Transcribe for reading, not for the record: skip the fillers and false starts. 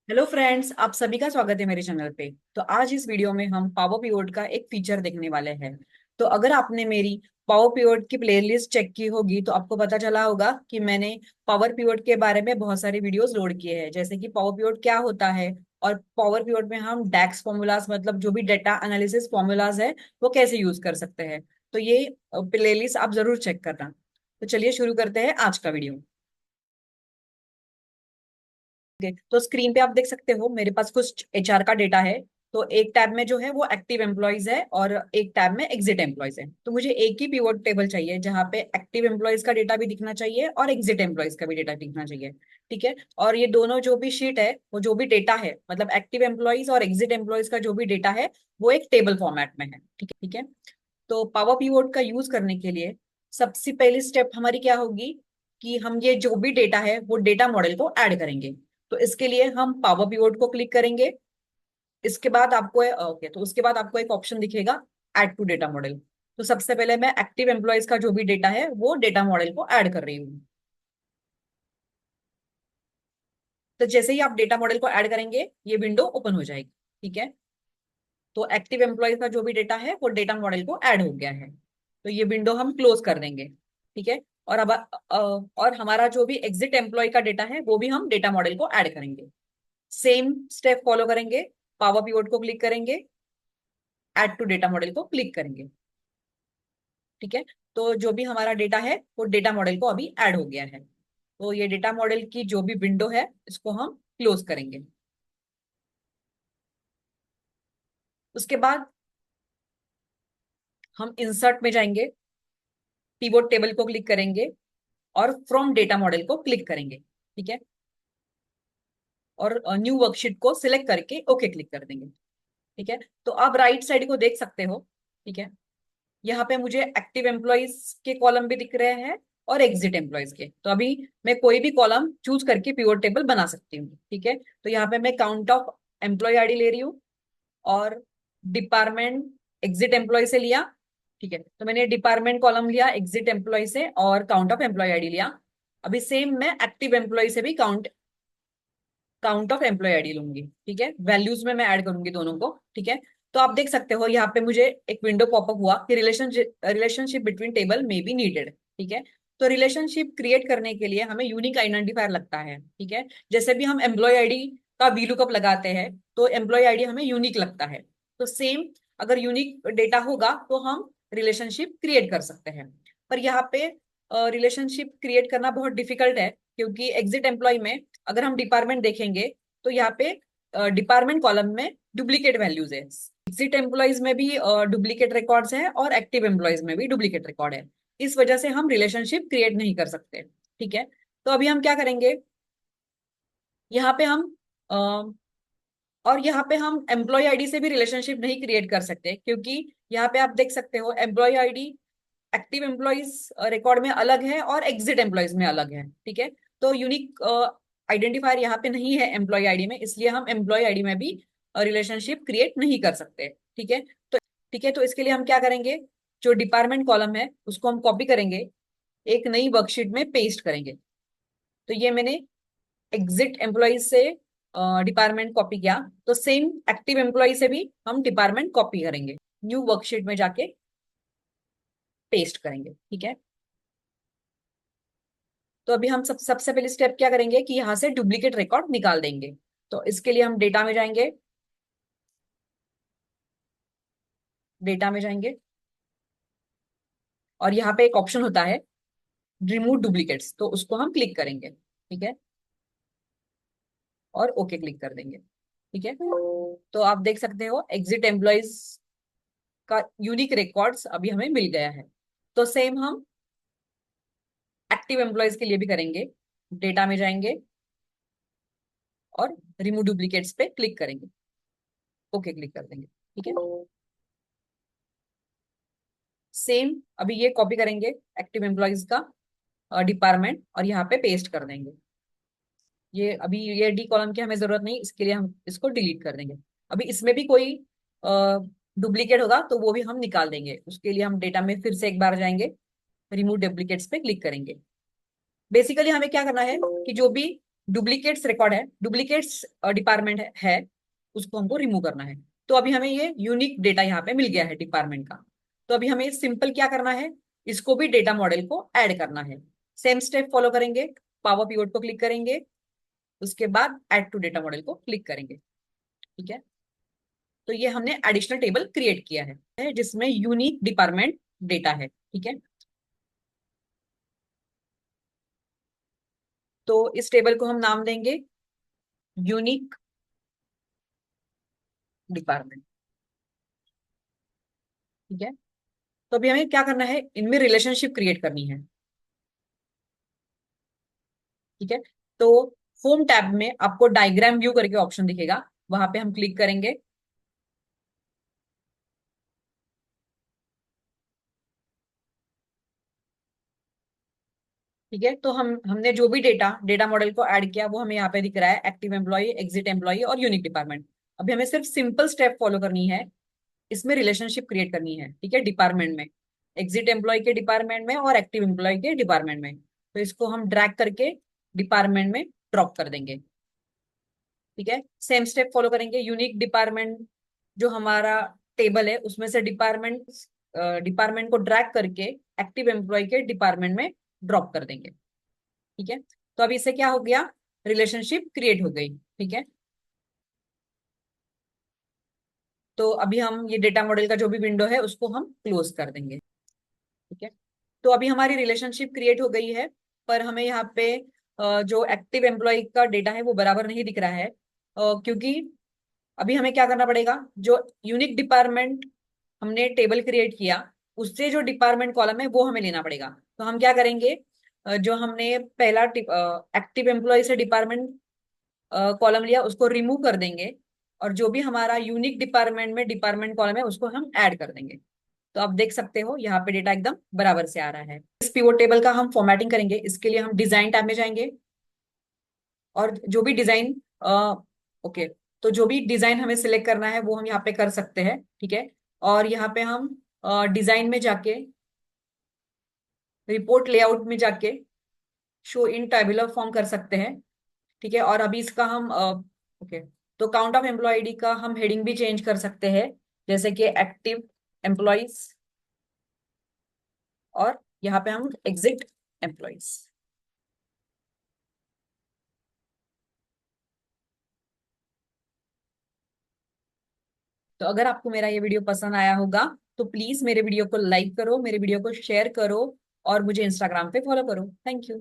Hello friends, आप सभी का स्वागत है मेरे चैनल पे। तो आज इस वीडियो में हम पावर पिवोट का एक फीचर देखने वाले हैं। तो अगर आपने मेरी पावर पिवोट की प्लेलिस्ट चेक की होगी तो आपको पता चला होगा कि मैंने पावर पिवोट के बारे में बहुत सारे वीडियोस लोड किए हैं, जैसे कि पावर पिवोट क्या होता है और पावर पिवोट में हम डैक्स फॉर्मूलाज मतलब जो भी डेटा एनालिसिस फॉर्मूलाज है वो कैसे यूज कर सकते हैं। तो ये प्लेलिस्ट आप जरूर चेक करना। तो चलिए शुरू करते हैं आज का वीडियो। ओके, तो स्क्रीन पे आप देख सकते हो मेरे पास कुछ एचआर का डेटा है। तो एक टैब में जो है वो एक्टिव एम्प्लॉयज है और एक टैब में एग्जिट एम्प्लॉयज है। तो मुझे एक ही पिवोट टेबल चाहिए जहाँ पे एक्टिव एम्प्लॉयज का डेटा भी दिखना चाहिए और एग्जिट एम्प्लॉयज का भी डेटा दिखना चाहिए। ठीक है। और ये दोनों जो भी शीट है वो जो भी डेटा है मतलब एक्टिव एम्प्लॉयज और एग्जिट एम्प्लॉयज का जो भी डेटा है वो एक टेबल फॉर्मेट में है। ठीक है, ठीक है। तो पावर पिवोट का यूज करने के लिए सबसे पहली स्टेप हमारी क्या होगी कि हम ये जो भी डेटा है वो डेटा मॉडल को ऐड करेंगे। तो इसके लिए हम पावर पिवोट को क्लिक करेंगे। इसके बाद आपको ओके, तो उसके बाद आपको एक ऑप्शन दिखेगा ऐड टू डेटा मॉडल। तो सबसे पहले मैं एक्टिव एम्प्लॉयज का जो भी डेटा है वो डेटा मॉडल को ऐड कर रही हूँ। तो जैसे ही आप डेटा मॉडल को ऐड करेंगे ये विंडो ओपन हो जाएगी। ठीक है। तो एक्टिव एम्प्लॉयज का जो भी डेटा है वो डेटा मॉडल को ऐड हो गया है। तो ये विंडो हम क्लोज कर देंगे। ठीक है। और अब और हमारा जो भी एग्जिट एम्प्लॉय का डेटा है वो भी हम डेटा मॉडल को ऐड करेंगे। सेम स्टेप फॉलो करेंगे। पावर पिवोट को क्लिक करेंगे, ऐड टू डेटा मॉडल को क्लिक करेंगे। ठीक है। तो जो भी हमारा डेटा है वो डेटा मॉडल को अभी ऐड हो गया है। तो ये डेटा मॉडल की जो भी विंडो है इसको हम क्लोज करेंगे। उसके बाद हम इंसर्ट में जाएंगे, पिवोट टेबल को क्लिक करेंगे और फ्रॉम डेटा मॉडल को क्लिक करेंगे। ठीक है। और न्यू वर्कशीट को सिलेक्ट करके ओके क्लिक कर देंगे। ठीक है। तो आप राइट साइड को देख सकते हो। ठीक है। यहाँ पे मुझे एक्टिव एम्प्लॉयज के कॉलम भी दिख रहे हैं और एग्जिट एम्प्लॉयज के। तो अभी मैं कोई भी कॉलम चूज करके पिवोट टेबल बना सकती हूँ। ठीक है। तो यहाँ पे मैं काउंट ऑफ एम्प्लॉय आईडी ले रही हूँ और डिपार्टमेंट एग्जिट एम्प्लॉय से लिया। ठीक है। तो मैंने डिपार्टमेंट कॉलम लिया एग्जिट एम्प्लॉय से और काउंट ऑफ एम्प्लॉय आईडी लिया। अभी सेम मैं एक्टिव एम्प्लॉय से भी count count of employ ID लूंगी। ठीक है। वैल्यूज में मैं ऐड करूंगी दोनों को। ठीक है। तो आप देख सकते हो यहाँ पे मुझे एक विंडो पॉपअप हुआ कि रिलेशनशिप बिटवीन टेबल में बी नीडेड। ठीक है। तो रिलेशनशिप क्रिएट करने के लिए हमें यूनिक आइडेंटिफायर लगता है। ठीक है। जैसे भी हम एम्प्लॉय आईडी का वीलुकअप लगाते हैं तो एम्प्लॉय आईडी हमें यूनिक लगता है। तो सेम अगर यूनिक डेटा होगा तो हम रिलेशनशिप क्रिएट कर सकते हैं। पर यहाँ पे रिलेशनशिप क्रिएट करना बहुत डिफिकल्ट है क्योंकि एग्जिट एम्प्लॉय में अगर हम डिपार्टमेंट देखेंगे तो यहाँ पे डिपार्टमेंट कॉलम में डुप्लीकेट वैल्यूज है। एग्जिट एम्प्लॉयज में भी डुप्लीकेट रिकॉर्ड्स हैं और एक्टिव एम्प्लॉयज में भी डुप्लीकेट रिकॉर्ड है। इस वजह से हम रिलेशनशिप क्रिएट नहीं कर सकते। ठीक है। तो अभी हम क्या करेंगे, यहाँ पे हम और यहाँ पे हम एम्प्लॉय आईडी से भी रिलेशनशिप नहीं क्रिएट कर सकते क्योंकि यहाँ पे आप देख सकते हो employ ID active employees record में अलग है और एग्जिट एम्प्लॉयज में अलग है। ठीक है। तो यूनिक आइडेंटिफायर यहाँ पे नहीं है एम्प्लॉय आईडी में, इसलिए हम एम्प्लॉय आईडी में भी रिलेशनशिप क्रिएट नहीं कर सकते। ठीक है। तो ठीक है, तो इसके लिए हम क्या करेंगे, जो डिपार्टमेंट कॉलम है उसको हम कॉपी करेंगे, एक नई वर्कशीट में पेस्ट करेंगे। तो ये मैंने एग्जिट एम्प्लॉय से डिपार्टमेंट कॉपी किया। तो सेम एक्टिव एम्प्लॉय से भी हम डिपार्टमेंट कॉपी करेंगे, न्यू वर्कशीट में जाके पेस्ट करेंगे। ठीक है। तो अभी हम सबसे पहले स्टेप क्या करेंगे कि यहाँ से डुप्लीकेट रिकॉर्ड निकाल देंगे। तो इसके लिए हम डेटा में जाएंगे, डेटा में जाएंगे और यहाँ पे एक ऑप्शन होता है रिमूव डुप्लीकेट्स, तो उसको हम क्लिक करेंगे। ठीक है। और ओके क्लिक कर देंगे। ठीक है। तो आप देख सकते हो एग्जिट एम्प्लॉयज का यूनिक रिकॉर्ड्स अभी हमें मिल गया है। तो सेम हम एक्टिव एम्प्लॉयज के लिए भी करेंगे, डेटा में जाएंगे और रिमूव डुप्लीकेट्स पे क्लिक करेंगे, ओके क्लिक कर देंगे। ठीक है। सेम अभी ये कॉपी करेंगे एक्टिव एम्प्लॉयज का डिपार्टमेंट और यहाँ पे पेस्ट कर देंगे। ये अभी ये डी कॉलम की हमें जरूरत नहीं, इसके लिए हम इसको डिलीट कर देंगे। अभी इसमें भी कोई डुप्लीकेट होगा तो वो भी हम निकाल देंगे। उसके लिए हम डेटा में फिर से एक बार जाएंगे, रिमूव डुप्लीकेट्स पे क्लिक करेंगे। बेसिकली हमें क्या करना है कि जो भी डुप्लीकेट्स रिकॉर्ड है, डुप्लीकेट्स डिपार्टमेंट है, उसको हमको रिमूव करना है। तो अभी हमें ये यूनिक डेटा यहाँ पे मिल गया है डिपार्टमेंट का। तो अभी हमें सिंपल क्या करना है, इसको भी डेटा मॉडल को ऐड करना है। सेम स्टेप फॉलो करेंगे, पावर पिवट को क्लिक करेंगे, उसके बाद ऐड टू डेटा मॉडल को क्लिक करेंगे। ठीक है, तो ये हमने एडिशनल टेबल क्रिएट किया है जिसमें यूनिक डिपार्टमेंट डेटा है। ठीक है, तो इस टेबल को हम नाम देंगे यूनिक डिपार्टमेंट। ठीक है, तो अभी हमें क्या करना है, इनमें रिलेशनशिप क्रिएट करनी है। ठीक है, तो होम टैब में आपको डायग्राम व्यू करके ऑप्शन दिखेगा, वहां पे हम क्लिक करेंगे। ठीक है, तो हमने जो भी डेटा डेटा मॉडल को ऐड किया वो हमें यहाँ पे दिख रहा है, एक्टिव एम्प्लॉय, एग्जिट एम्प्लॉय और यूनिक डिपार्टमेंट। अभी हमें सिर्फ सिंपल स्टेप फॉलो करनी है, इसमें रिलेशनशिप क्रिएट करनी है। ठीक है, डिपार्टमेंट में, एग्जिट एम्प्लॉय के डिपार्टमेंट में और एक्टिव एम्प्लॉय के डिपार्टमेंट में। तो इसको हम ड्रैग करके डिपार्टमेंट में ड्रॉप कर देंगे। ठीक है, सेम स्टेप फॉलो करेंगे, यूनिक डिपार्टमेंट जो हमारा टेबल है उसमें से डिपार्टमेंट डिपार्टमेंट को ड्रैग करके एक्टिव एम्प्लॉय के डिपार्टमेंट में ड्रॉप कर देंगे। ठीक है, तो अभी इससे क्या हो गया, रिलेशनशिप क्रिएट हो गई। ठीक है, तो अभी हम ये डेटा मॉडल का जो भी विंडो है उसको हम क्लोज कर देंगे। ठीक है, तो अभी हमारी रिलेशनशिप क्रिएट हो गई है, पर हमें यहाँ पे जो एक्टिव एम्प्लॉय का डेटा है वो बराबर नहीं दिख रहा है, क्योंकि अभी हमें क्या करना पड़ेगा, जो यूनिक डिपार्टमेंट हमने टेबल क्रिएट किया उससे जो डिपार्टमेंट कॉलम है वो हमें लेना पड़ेगा। तो हम क्या करेंगे, जो हमने पहला एक्टिव एम्प्लॉय से डिपार्टमेंट कॉलम लिया उसको रिमूव कर देंगे, और जो भी हमारा यूनिक डिपार्टमेंट में डिपार्टमेंट कॉलम है उसको हम ऐड कर देंगे। तो आप देख सकते हो यहाँ पे डेटा एकदम बराबर से आ रहा है। इस पिवोट टेबल का हम फॉर्मेटिंग करेंगे, इसके लिए हम डिजाइन टैब में जाएंगे, और जो भी डिजाइन ओके, तो जो भी डिजाइन हमें सिलेक्ट करना है वो हम यहाँ पे कर सकते हैं। ठीक है, और यहाँ पे हम डिजाइन में जाके रिपोर्ट लेआउट में जाके शो इन टेबुलर फॉर्म कर सकते हैं। ठीक है, और अभी इसका हम ओके, तो काउंट ऑफ एम्प्लॉय आईडी का हम हेडिंग भी चेंज कर सकते हैं, जैसे कि एक्टिव एम्प्लॉयज, और यहाँ पे हम एग्जिट एम्प्लॉयज। तो अगर आपको मेरा ये वीडियो पसंद आया होगा तो प्लीज मेरे वीडियो को लाइक करो, मेरे वीडियो को शेयर करो, और मुझे इंस्टाग्राम पे फॉलो करो। Thank you.